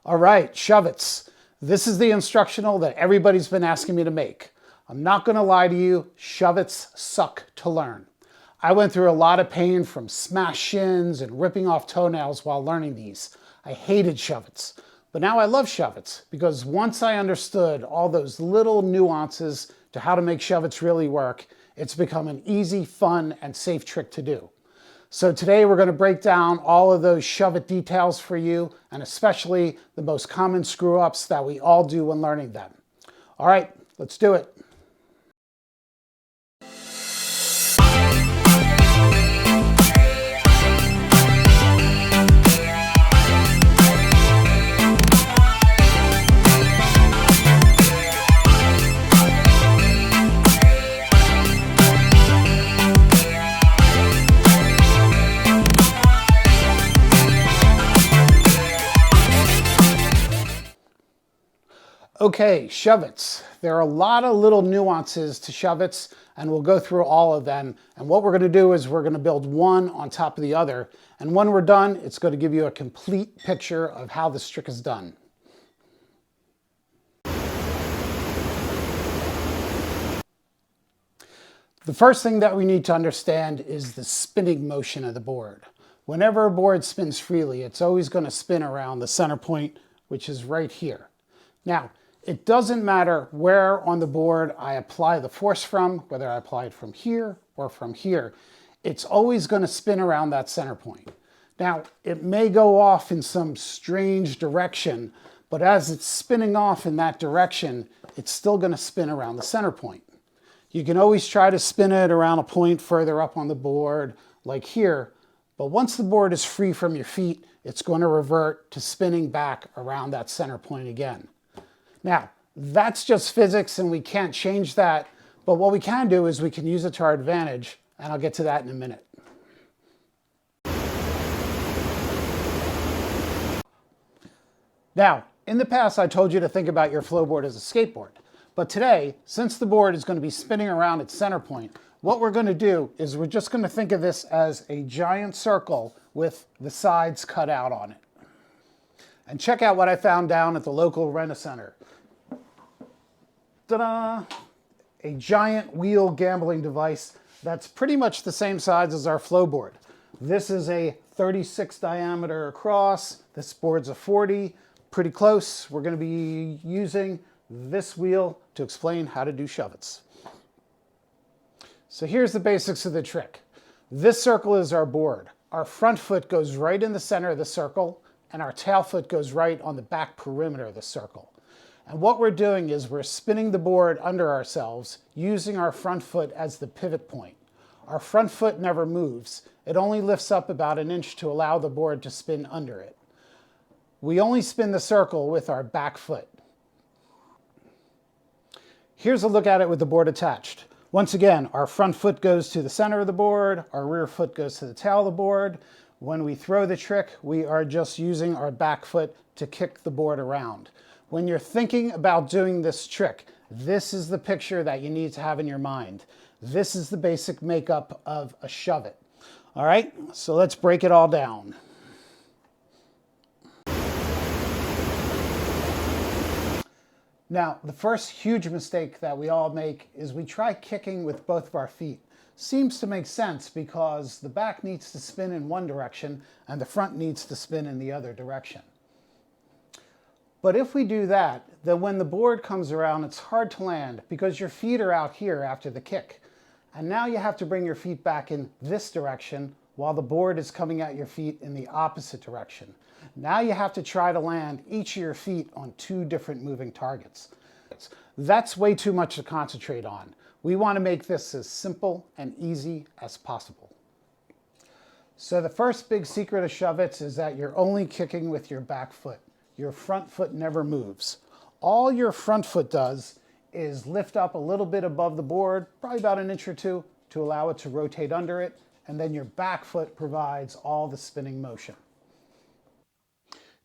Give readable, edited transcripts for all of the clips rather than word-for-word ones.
All right, Shuvits. This is the instructional that everybody's been asking me to make. I'm not going to lie to you, Shuvits suck to learn. I went through a lot of pain from smashed shins and ripping off toenails while learning these. I hated Shuvits, but now I love Shuvits because once I understood all those little nuances to how to make Shuvits really work, it's become an easy, fun, and safe trick to do. So today we're going to break down all of those Shuvit details for you, and especially the most common screw-ups that we all do when learning them. All right, let's do it. Okay, Shuvits. There are a lot of little nuances to Shuvits, and we'll go through all of them. And what we're going to do is we're going to build one on top of the other. And when we're done, it's going to give you a complete picture of how this trick is done. The first thing that we need to understand is the spinning motion of the board. Whenever a board spins freely, it's always going to spin around the center point, which is right here. Now, it doesn't matter where on the board I apply the force from, whether I apply it from here or from here, it's always going to spin around that center point. Now, it may go off in some strange direction, but as it's spinning off in that direction, it's still going to spin around the center point. You can always try to spin it around a point further up on the board, like here, but once the board is free from your feet, it's going to revert to spinning back around that center point again. Now, that's just physics and we can't change that, but what we can do is we can use it to our advantage, and I'll get to that in a minute. Now, in the past I told you to think about your flowboard as a skateboard, but today, since the board is going to be spinning around its center point, what we're going to do is we're just going to think of this as a giant circle with the sides cut out on it. And check out what I found down at the local rent-a-center. Ta-da! A giant wheel gambling device that's pretty much the same size as our flow board. This is a 36 diameter across. This board's a 40, pretty close. We're going to be using this wheel to explain how to do Shuvits. So here's the basics of the trick. This circle is our board. Our front foot goes right in the center of the circle, and our tail foot goes right on the back perimeter of the circle. And what we're doing is we're spinning the board under ourselves using our front foot as the pivot point. Our front foot never moves. It only lifts up about an inch to allow the board to spin under it. We only spin the circle with our back foot. Here's a look at it with the board attached. Once again, our front foot goes to the center of the board, our rear foot goes to the tail of the board. When we throw the trick, we are just using our back foot to kick the board around. When you're thinking about doing this trick, this is the picture that you need to have in your mind. This is the basic makeup of a Shuvit. All right, so let's break it all down. Now, the first huge mistake that we all make is we try kicking with both of our feet. Seems to make sense because the back needs to spin in one direction and the front needs to spin in the other direction. But if we do that, then when the board comes around, it's hard to land because your feet are out here after the kick. And now you have to bring your feet back in this direction while the board is coming at your feet in the opposite direction. Now you have to try to land each of your feet on two different moving targets. That's way too much to concentrate on. We want to make this as simple and easy as possible. So the first big secret of Shuvits is that you're only kicking with your back foot. Your front foot never moves. All your front foot does is lift up a little bit above the board, probably about an inch or two, to allow it to rotate under it, and then your back foot provides all the spinning motion.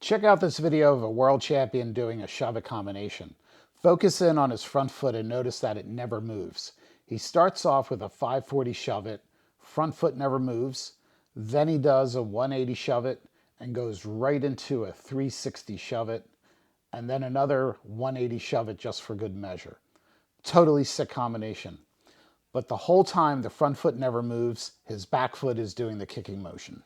Check out this video of a world champion doing a Shuvit combination. Focus in on his front foot and notice that it never moves. He starts off with a 540 Shuvit, front foot never moves, then he does a 180 Shuvit, and goes right into a 360 shove it, and then another 180 shove it just for good measure. Totally sick combination. But the whole time the front foot never moves, his back foot is doing the kicking motion.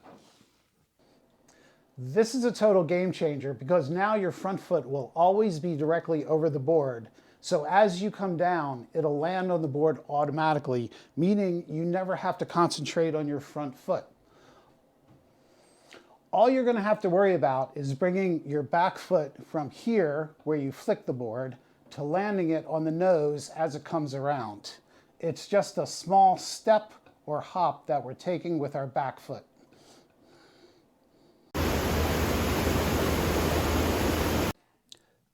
This is a total game changer because now your front foot will always be directly over the board. So as you come down, it'll land on the board automatically, meaning you never have to concentrate on your front foot. All you're going to have to worry about is bringing your back foot from here, where you flick the board, to landing it on the nose as it comes around. It's just a small step or hop that we're taking with our back foot.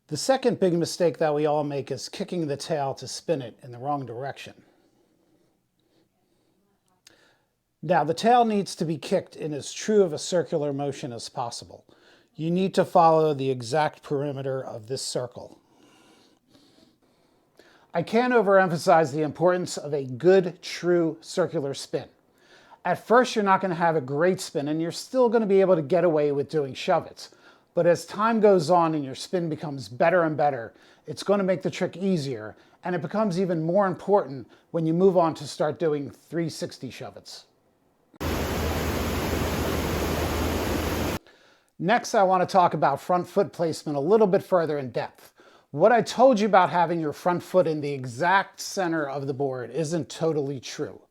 The second big mistake that we all make is kicking the tail to spin it in the wrong direction. Now, the tail needs to be kicked in as true of a circular motion as possible. You need to follow the exact perimeter of this circle. I can't overemphasize the importance of a good, true circular spin. At first, you're not going to have a great spin, and you're still going to be able to get away with doing shove-its. But as time goes on and your spin becomes better and better, it's going to make the trick easier, and it becomes even more important when you move on to start doing 360 shove-its. Next, I want to talk about front foot placement a little bit further in depth. What I told you about having your front foot in the exact center of the board isn't totally true.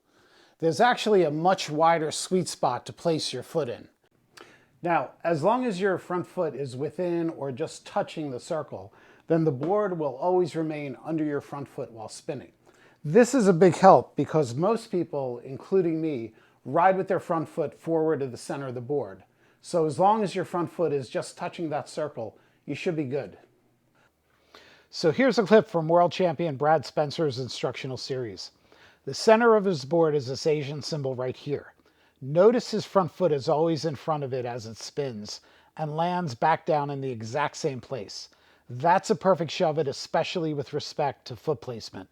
There's actually a much wider sweet spot to place your foot in. Now, as long as your front foot is within or just touching the circle, then the board will always remain under your front foot while spinning. This is a big help because most people, including me, ride with their front foot forward to the center of the board. So as long as your front foot is just touching that circle, you should be good. So here's a clip from world champion Brad Spencer's instructional series. The center of his board is this Asian symbol right here. Notice his front foot is always in front of it as it spins and lands back down in the exact same place. That's a perfect shove it, especially with respect to foot placement.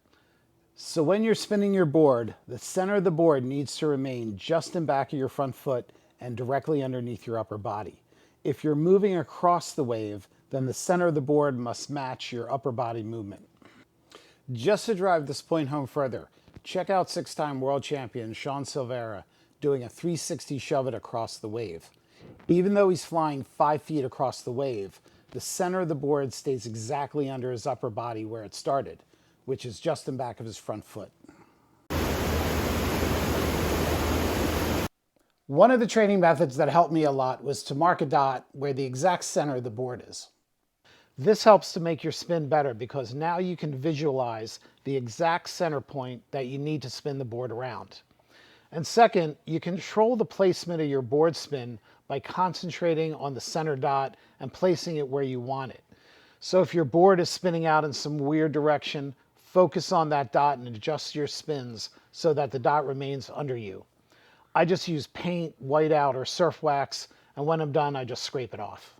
So when you're spinning your board, the center of the board needs to remain just in back of your front foot and directly underneath your upper body. If you're moving across the wave, then the center of the board must match your upper body movement. Just to drive this point home further, check out six-time world champion Sean Silvera doing a 360 shove it across the wave. Even though he's flying 5 feet across the wave, the center of the board stays exactly under his upper body where it started, which is just in back of his front foot. One of the training methods that helped me a lot was to mark a dot where the exact center of the board is. This helps to make your spin better because now you can visualize the exact center point that you need to spin the board around. And second, you control the placement of your board spin by concentrating on the center dot and placing it where you want it. So if your board is spinning out in some weird direction, focus on that dot and adjust your spins so that the dot remains under you. I just use paint, whiteout, or surf wax, and when I'm done, I just scrape it off.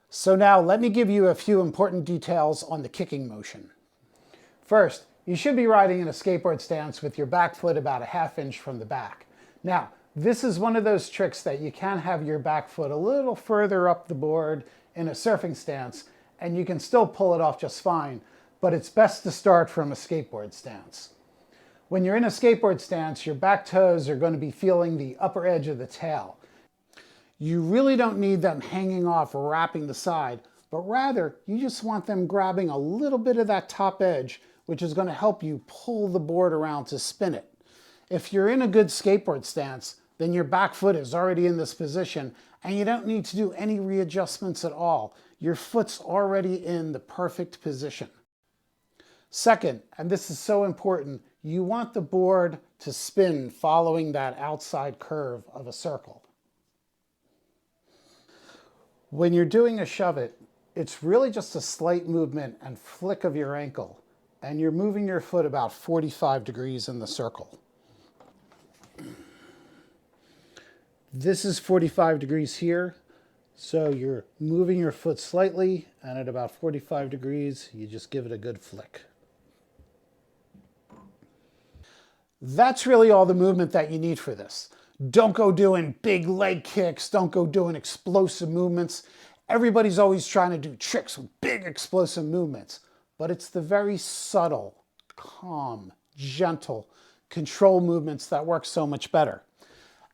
So now let me give you a few important details on the kicking motion. First, you should be riding in a skateboard stance with your back foot about a ½ inch from the back. Now, this is one of those tricks that you can have your back foot a little further up the board in a surfing stance, and you can still pull it off just fine, but it's best to start from a skateboard stance. When you're in a skateboard stance, your back toes are going to be feeling the upper edge of the tail. You really don't need them hanging off or wrapping the side, but rather you just want them grabbing a little bit of that top edge, which is going to help you pull the board around to spin it. If you're in a good skateboard stance, then your back foot is already in this position and you don't need to do any readjustments at all. Your foot's already in the perfect position. Second, and this is so important, you want the board to spin following that outside curve of a circle. When you're doing a shove it, it's really just a slight movement and flick of your ankle, and you're moving your foot about 45 degrees in the circle. This is 45 degrees here, so you're moving your foot slightly, and at about 45 degrees, you just give it a good flick. That's really all the movement that you need for this. Don't go doing big leg kicks. Don't go doing explosive movements. Everybody's always trying to do tricks with big explosive movements, but it's the very subtle, calm, gentle control movements that work so much better.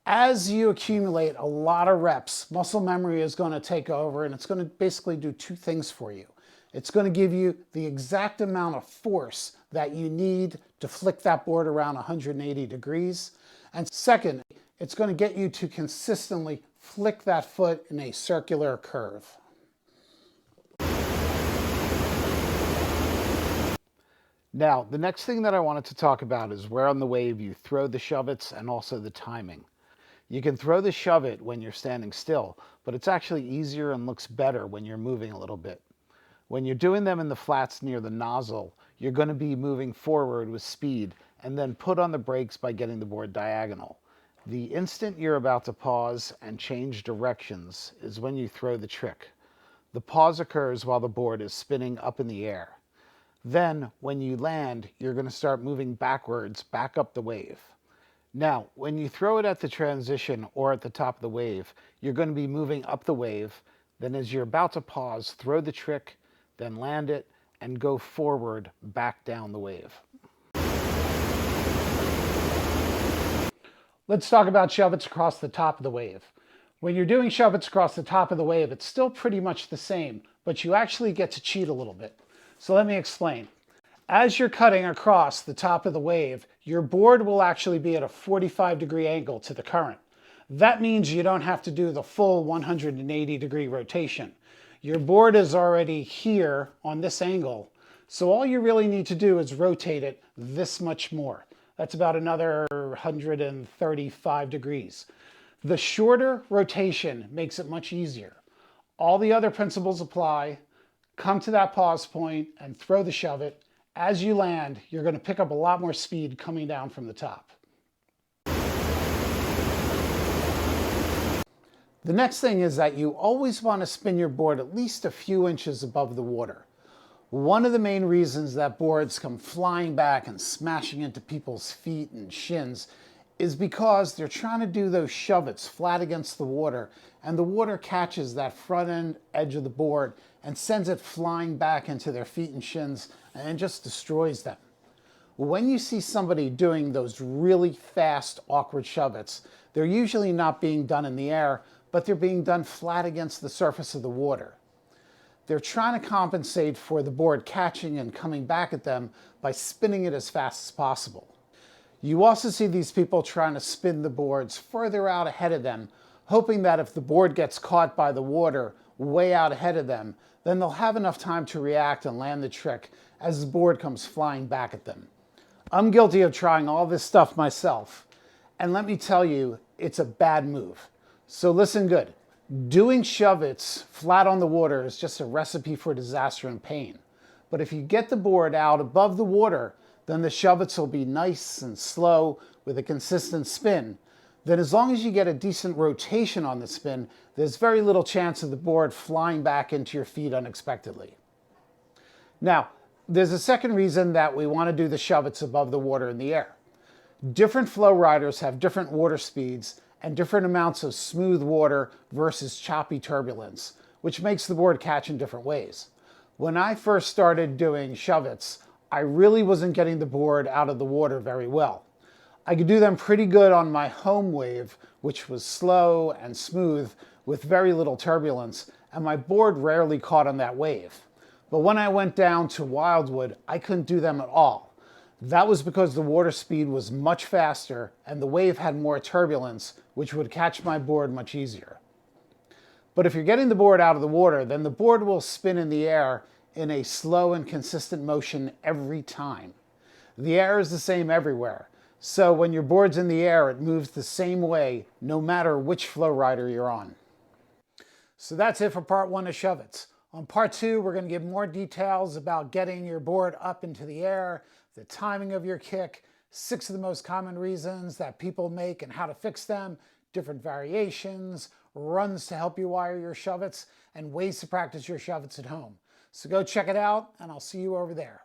As you accumulate a lot of reps, muscle memory is going to take over, and it's going to basically do two things for you. It's going to give you the exact amount of force that you need to flick that board around 180 degrees. And second, it's going to get you to consistently flick that foot in a circular curve. Now, the next thing that I wanted to talk about is where on the wave you throw the Shuvits and also the timing. You can throw the Shuvit when you're standing still, but it's actually easier and looks better when you're moving a little bit. When you're doing them in the flats near the nozzle, you're going to be moving forward with speed and then put on the brakes by getting the board diagonal. The instant you're about to pause and change directions is when you throw the trick. The pause occurs while the board is spinning up in the air. Then, when you land, you're going to start moving backwards, back up the wave. Now, when you throw it at the transition or at the top of the wave, you're going to be moving up the wave. Then as you're about to pause, throw the trick, then land it, and go forward back down the wave. Let's talk about Shuvits across the top of the wave. When you're doing Shuvits across the top of the wave, it's still pretty much the same, but you actually get to cheat a little bit. So let me explain. As you're cutting across the top of the wave, your board will actually be at a 45-degree angle to the current. That means you don't have to do the full 180-degree rotation. Your board is already here on this angle, so all you really need to do is rotate it this much more. That's about another 135 degrees. The shorter rotation makes it much easier. All the other principles apply. Come to that pause point and throw the Shuvit. As you land, you're going to pick up a lot more speed coming down from the top. The next thing is that you always want to spin your board at least a few inches above the water. One of the main reasons that boards come flying back and smashing into people's feet and shins is because they're trying to do those Shuvits flat against the water, and the water catches that front end edge of the board and sends it flying back into their feet and shins and just destroys them. When you see somebody doing those really fast, awkward Shuvits, they're usually not being done in the air, but they're being done flat against the surface of the water. They're trying to compensate for the board catching and coming back at them by spinning it as fast as possible. You also see these people trying to spin the boards further out ahead of them, hoping that if the board gets caught by the water way out ahead of them, then they'll have enough time to react and land the trick as the board comes flying back at them. I'm guilty of trying all this stuff myself, and let me tell you, it's a bad move. So listen good. Doing Shuvits flat on the water is just a recipe for disaster and pain. But if you get the board out above the water, then the Shuvits will be nice and slow with a consistent spin. Then as long as you get a decent rotation on the spin, there's very little chance of the board flying back into your feet unexpectedly. Now, there's a second reason that we want to do the Shuvits above the water in the air. Different Flowriders have different water speeds and different amounts of smooth water versus choppy turbulence, which makes the board catch in different ways. When I first started doing Shuvits, I really wasn't getting the board out of the water very well. I could do them pretty good on my home wave, which was slow and smooth with very little turbulence, and my board rarely caught on that wave. But when I went down to Wildwood, I couldn't do them at all. That was because the water speed was much faster and the wave had more turbulence, which would catch my board much easier. But if you're getting the board out of the water, then the board will spin in the air in a slow and consistent motion every time. The air is the same everywhere. So when your board's in the air, it moves the same way, no matter which Flowrider you're on. So that's it for part one of Shuvits. On part two, we're going to give more details about getting your board up into the air, the timing of your kick, 6 of the most common reasons that people make and how to fix them, different variations, runs to help you wire your Shuvits, and ways to practice your Shuvits at home. So go check it out, and I'll see you over there.